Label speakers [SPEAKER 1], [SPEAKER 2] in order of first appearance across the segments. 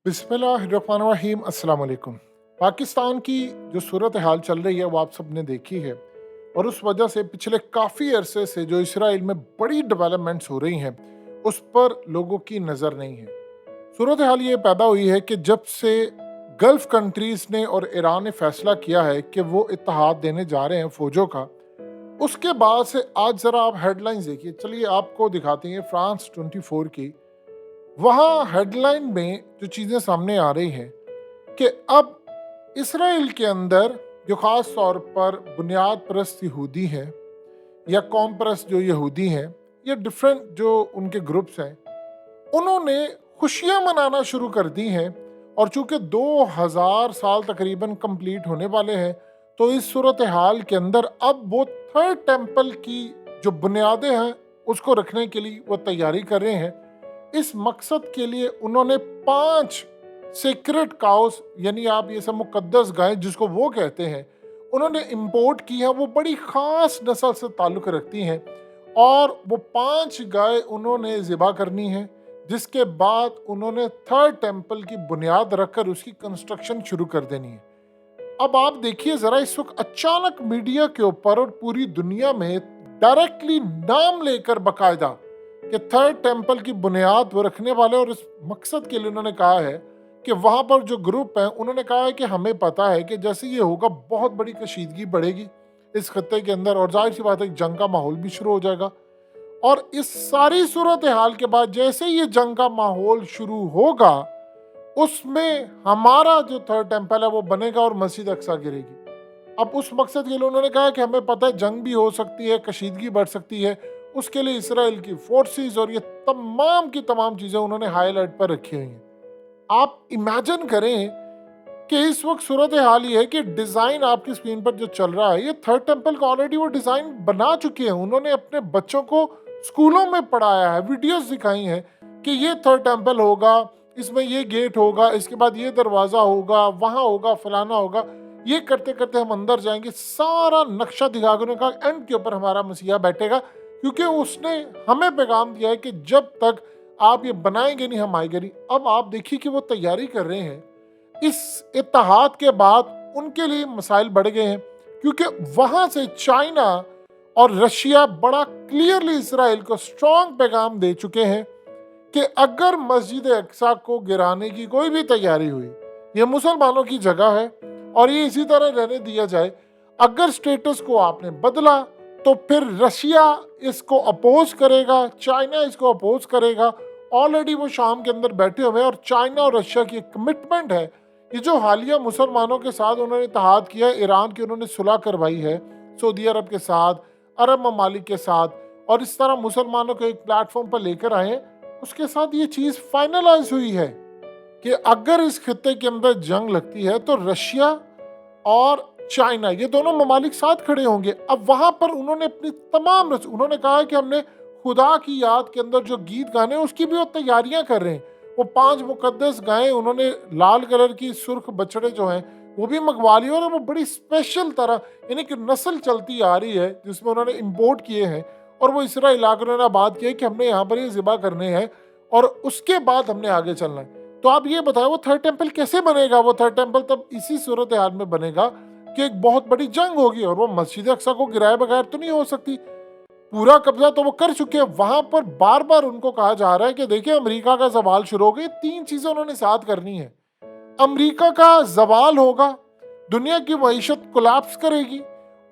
[SPEAKER 1] बिस्मिल्लाहिर्रहमानिर्रहीम अस्सलाम वालेकुम। पाकिस्तान की जो सूरत हाल चल रही है वो आप सब ने देखी है, और उस वजह से पिछले काफ़ी अरसे से जो इसराइल में बड़ी डेवलपमेंट्स हो रही हैं उस पर लोगों की नज़र नहीं है। सूरत हाल ये पैदा हुई है कि जब से गल्फ़ कंट्रीज़ ने और ईरान ने फैसला किया है कि वो इत्तेहाद देने जा रहे हैं फ़ौजों का, उसके बाद से आज ज़रा आप हेडलाइंस देखिए। चलिए आपको दिखाते हैं फ्रांस 24 की। वहाँ हेडलाइन में जो चीज़ें सामने आ रही हैं कि अब इसराइल के अंदर जो ख़ास तौर पर बुनियाद परस्त यहूदी हैं या कौम परस्त जो यहूदी हैं या डिफरेंट जो उनके ग्रुप्स हैं, उन्होंने खुशियाँ मनाना शुरू कर दी हैं। और चूंकि 2000 साल तकरीबन कंप्लीट होने वाले हैं, तो इस सूरत हाल के अंदर अब वो थर्ड टेम्पल की जो बुनियादें हैं उसको रखने के लिए वो तैयारी कर रहे हैं। इस मकसद के लिए उन्होंने 5 सीक्रेट काउस, यानी आप ये सब मुकद्दस गाय जिसको वो कहते हैं, उन्होंने इंपोर्ट की है। वो बड़ी ख़ास नस्ल से ताल्लुक़ रखती हैं, और वो 5 गाय उन्होंने ज़िबा करनी है, जिसके बाद उन्होंने थर्ड टेम्पल की बुनियाद रखकर उसकी कंस्ट्रक्शन शुरू कर देनी है। अब आप देखिए ज़रा, इस वक्त अचानक मीडिया के ऊपर और पूरी दुनिया में डायरेक्टली नाम लेकर बाकायदा कि थर्ड टेम्पल की बुनियाद वो रखने वाले, और इस मकसद के लिए उन्होंने कहा है कि वहाँ पर जो ग्रुप हैं उन्होंने कहा है कि हमें पता है कि जैसे ये होगा बहुत बड़ी कशीदगी बढ़ेगी इस खत्ते के अंदर, और जाहिर सी बात है जंग का माहौल भी शुरू हो जाएगा। और इस सारी सूरत हाल के बाद जैसे ये जंग का माहौल शुरू होगा, उसमें हमारा जो थर्ड टेम्पल है वो बनेगा और मस्जिद अक्सा गिरेगी। अब उस मकसद के लिए उन्होंने कहा कि हमें पता है जंग भी हो सकती है, कशीदगी बढ़ सकती है, उसके लिए इसराइल की फोर्सेस और ये तमाम की तमाम चीज़ें उन्होंने हाई अलर्ट पर रखी हुई हैं। आप इमेजिन करें कि इस वक्त सूरत हाल ये है कि डिज़ाइन आपकी स्क्रीन पर जो चल रहा है, ये थर्ड टेम्पल का ऑलरेडी वो डिज़ाइन बना चुके हैं। उन्होंने अपने बच्चों को स्कूलों में पढ़ाया है, वीडियोस दिखाई हैं कि ये थर्ड टेम्पल होगा, इसमें ये गेट होगा, इसके बाद ये दरवाज़ा होगा, वहाँ होगा, फलाना होगा। ये करते करते हम अंदर जाएंगे, सारा नक्शा दिखा कर उन्होंने कहा एंड के ऊपर हमारा मसीहा बैठेगा, क्योंकि उसने हमें पैगाम दिया है कि जब तक आप ये बनाएंगे नहीं हम आएंगे नहीं। अब आप देखिए कि वो तैयारी कर रहे हैं। इस इत्तेहाद के बाद उनके लिए मसाइल बढ़ गए हैं, क्योंकि वहां से चाइना और रशिया बड़ा क्लियरली इसराइल को स्ट्रॉन्ग पैगाम दे चुके हैं कि अगर मस्जिद अक्सा को गिराने की कोई भी तैयारी हुई, ये मुसलमानों की जगह है और ये इसी तरह रहने दिया जाए, अगर स्टेटस को आपने बदला तो फिर रशिया इसको अपोज करेगा, चाइना इसको अपोज करेगा। ऑलरेडी वो शाम के अंदर बैठे हुए हैं, और चाइना और रशिया की कमिटमेंट है। ये जो हालिया मुसलमानों के साथ उन्होंने इत्तेहाद किया, ईरान की उन्होंने सुलह करवाई है सऊदी अरब के साथ, अरब ममालिक के साथ, और इस तरह मुसलमानों को एक प्लेटफॉर्म पर लेकर आए, उसके साथ ये चीज़ फाइनलाइज हुई है कि अगर इस खत्ते के अंदर जंग लगती है तो रशिया और चाइना ये दोनों ममालिक साथ खड़े होंगे। अब वहां पर उन्होंने अपनी तमाम उन्होंने कहा है कि हमने खुदा की याद के अंदर जो गीत गाने उसकी भी वो तैयारियां कर रहे हैं। वो 5 मुकद्दस गायें उन्होंने लाल कलर की सुर्ख बछड़े जो हैं वो भी मंगवा लिए, और वो बड़ी स्पेशल तरह यानी कि नस्ल चलती आ रही है जिसमें उन्होंने इंपोर्ट किए हैं, और वो इसराइल आकर उन्होंने बात की है कि हमने यहाँ पर ये ज़िबा करने हैं और उसके बाद हमने आगे चलना है। तो आप ये बताएं वो थर्ड टेम्पल कैसे बनेगा? वो थर्ड टेम्पल तब इसी सूरत हाल में बनेगा कि एक बहुत बड़ी जंग होगी, और वो मस्जिद अक्सा को गिराए बगैर तो नहीं हो सकती। पूरा कब्जा तो वो कर चुके हैं। वहां पर बार बार उनको कहा जा रहा है कि देखिए अमेरिका का जवाल शुरू हो गई। 3 चीजें उन्होंने साथ करनी है। अमेरिका का जवाल होगा, दुनिया की मईशत कोलैप्स करेगी,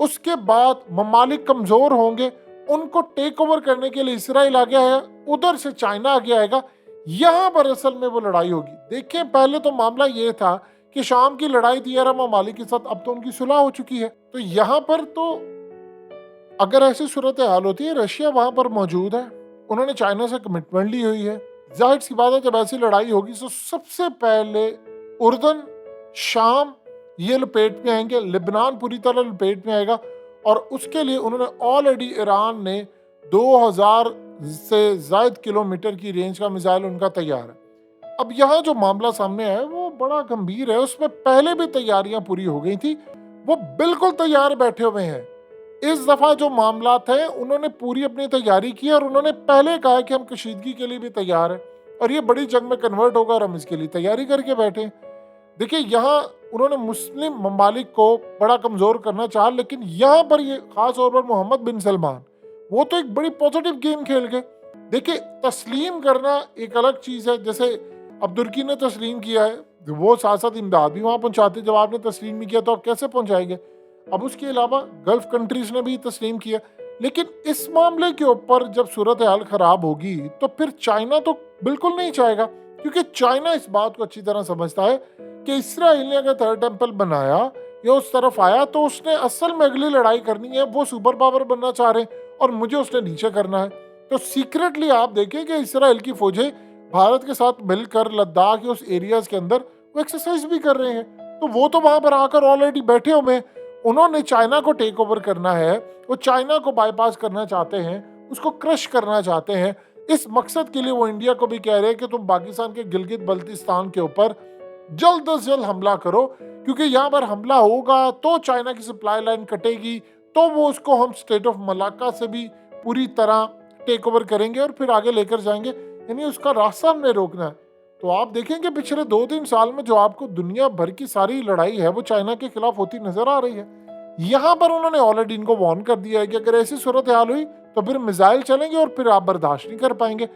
[SPEAKER 1] उसके बाद ममालिक कमजोर होंगे, उनको टेक ओवर करने के लिए इसराइल आ गया है, उधर से चाइना आ गया आएगा, यहाँ पर असल में वो लड़ाई होगी। देखिए पहले तो मामला ये था कि शाम की लड़ाई थी अरब ममालिक के साथ, अब तो उनकी सुलह हो चुकी है। तो यहाँ पर तो अगर ऐसी सूरत हाल होती है, रशिया वहां पर मौजूद है, उन्होंने चाइना से कमिटमेंट ली हुई है, जाहिर सी बात है जब ऐसी लड़ाई होगी तो सबसे पहले उर्दन, शाम ये लपेट में आएंगे, लिबनान पूरी तरह लपेट में आएगा, और उसके लिए उन्होंने ऑलरेडी ईरान ने 2000 से ज़ायद किलोमीटर की रेंज का मिसाइल उनका तैयार है। अब यहाँ जो मामला सामने आया है वो बड़ा गंभीर है। उसमें पहले भी तैयारियां पूरी हो गई थी, वो बिल्कुल तैयार बैठे हुए हैं। इस दफा जो मामला थे उन्होंने पूरी अपनी तैयारी की, और उन्होंने पहले कहा कि हम कशीदगी के लिए भी तैयार हैं। और ये बड़ी जंग में कन्वर्ट होगा और हम इसके लिए तैयारी करके बैठे हैं। देखिए यहाँ उन्होंने मुस्लिम ममालिक को बड़ा कमज़ोर करना चाहा, लेकिन यहाँ पर ये खास तौर पर मोहम्मद बिन सलमान वो तो एक बड़ी पॉजिटिव गेम खेल गए। देखिए तस्लीम करना एक अलग चीज़ है, जैसे अब तुर्की ने तस्लीम किया है, वो साथ साथ इमदाद भी वहाँ पहुँचाते। जब आपने तस्लीम नहीं किया तो आप कैसे पहुँचाएंगे। अब उसके अलावा गल्फ कंट्रीज ने भी तस्लीम किया, लेकिन इस मामले के ऊपर जब सूरत हाल ख़राब होगी तो फिर चाइना तो बिल्कुल नहीं चाहेगा, क्योंकि चाइना इस बात को अच्छी तरह समझता है कि इसराइल ने अगर थर्ड टेम्पल बनाया या उस तरफ आया तो उसने असल में अगली लड़ाई करनी है, वो सुपर पावर बनना चाह रहे हैं और मुझे उसने नीचे करना है। तो सीक्रेटली आप देखें कि इसराइल की फौजें भारत के साथ मिलकर लद्दाख के उस एरियाज के अंदर वो एक्सरसाइज भी कर रहे हैं। तो वो तो वहां पर आकर ऑलरेडी बैठे हुए हैं। उन्होंने चाइना को टेक ओवर करना है, वो चाइना को बाईपास करना चाहते हैं, उसको क्रश करना चाहते हैं। इस मकसद के लिए वो इंडिया को भी कह रहे हैं कि तुम पाकिस्तान के गिलगित बल्तिस्तान के ऊपर जल्द से जल्द हमला करो, क्योंकि यहाँ पर हमला होगा तो चाइना की सप्लाई लाइन कटेगी, तो वो उसको हम स्टेट ऑफ मलाक्का से भी पूरी तरह टेक ओवर करेंगे और फिर आगे लेकर जाएंगे। यानी उसका रास्ता हमने रोकना है। तो आप देखेंगे पिछले 2-3 साल में जो आपको दुनिया भर की सारी लड़ाई है वो चाइना के खिलाफ होती नजर आ रही है। यहाँ पर उन्होंने ऑलरेडी इनको वार्न कर दिया है कि अगर ऐसी सूरत हाल हुई तो फिर मिसाइल चलेंगे और फिर आप बर्दाश्त नहीं कर पाएंगे।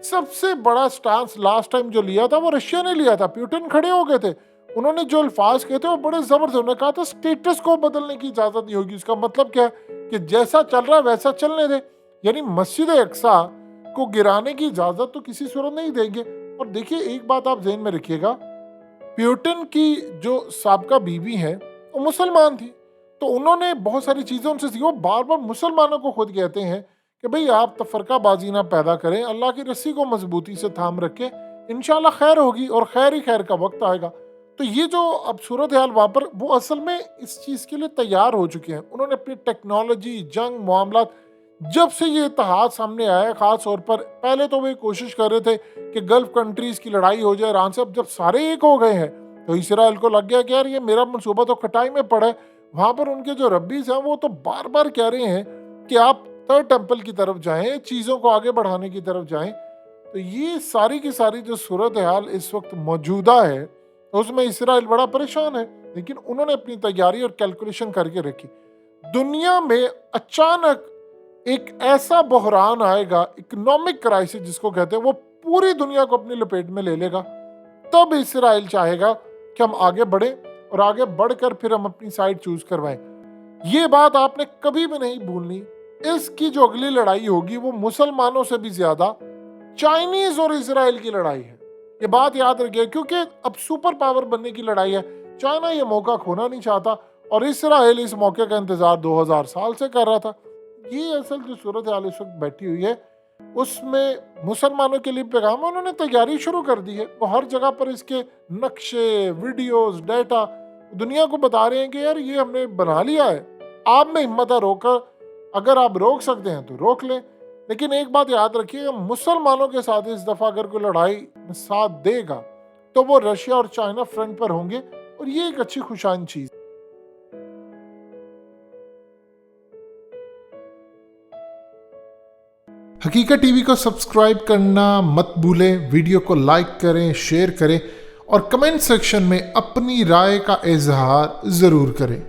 [SPEAKER 1] सबसे बड़ा स्टांस लास्ट टाइम जो लिया था वो रशिया ने लिया था। प्यूटिन खड़े हो गए थे, उन्होंने जो अल्फाज कहे थे वो बड़े जबरदस्त। उन्होंने कहा था स्टेटस को बदलने की इजाजत नहीं होगी। उसका मतलब क्या है कि जैसा चल रहा है वैसा चलने दे, यानी मस्जिद अक्सा को गिराने की इजाजत तो किसी सूरत नहीं देंगे। और देखिए एक बात आप ज़हन में रखिएगा, प्यूटिन की जो साबका बीवी है वो मुसलमान थी, तो उन्होंने बहुत सारी चीज़ें उनसे सीखी। वो बार बार मुसलमानों को खुद कहते हैं कि भाई आप तफरकाबाजी ना पैदा करें, अल्लाह की रस्सी को मजबूती से थाम रखें, इंशाल्लाह खैर होगी और खैर ही खैर का वक्त आएगा। तो ये जो अब सूरत हाल वहाँ पर, वो असल में इस चीज़ के लिए तैयार हो चुके हैं। उन्होंने अपनी टेक्नोलॉजी, जंग, मामलात, जब से ये इत्तेहाद सामने आया, खास तौर पर पहले तो वे कोशिश कर रहे थे कि गल्फ कंट्रीज की लड़ाई हो जाए ईरान से। अब जब सारे एक हो गए हैं तो इसराइल को लग गया कि यार ये मेरा मनसूबा तो खटाई में पड़ा है। वहाँ पर उनके जो रब्बीज हैं वो तो बार बार कह रहे हैं कि आप थर्ड टेम्पल की तरफ जाएं, चीज़ों को आगे बढ़ाने की तरफ जाएं। तो ये सारी की सारी जो सूरत हाल इस वक्त मौजूदा है तो उसमें इसराइल बड़ा परेशान है, लेकिन उन्होंने अपनी तैयारी और कैलकुलेशन करके रखी। दुनिया में अचानक एक ऐसा बहरान आएगा, इकोनॉमिक क्राइसिस जिसको कहते हैं, वो पूरी दुनिया को अपनी लपेट में ले लेगा। तब इसराइल चाहेगा कि हम आगे बढ़ें और आगे बढ़कर फिर हम अपनी साइड चूज करवाएं। ये बात आपने कभी भी नहीं भूलनी। इसकी जो अगली लड़ाई होगी वो मुसलमानों से भी ज्यादा चाइनीज और इसराइल की लड़ाई है। ये बात याद रखिए, क्योंकि अब सुपर पावर बनने की लड़ाई है। चाइना ये मौका खोना नहीं चाहता और इसराइल इस मौके का इंतजार 2000 साल से कर रहा था। ये असल जो सूरत हाल इस वक्त बैठी हुई है उसमें मुसलमानों के लिए पैगाम उन्होंने तैयारी शुरू कर दी है। वो हर जगह पर इसके नक्शे, वीडियोस, डाटा दुनिया को बता रहे हैं कि यार ये हमने बना लिया है। आप में हिम्मत है रोकर, अगर आप रोक सकते हैं तो रोक लें। लेकिन एक बात याद रखिए, मुसलमानों के साथ इस दफा अगर कोई लड़ाई में साथ देगा तो वो रशिया और चाइना फ्रंट पर होंगे और ये एक अच्छी खुशाइन चीज। हकीकत टीवी को सब्सक्राइब करना मत भूलें, वीडियो को लाइक करें, शेयर करें और कमेंट सेक्शन में अपनी राय का इजहार जरूर करें।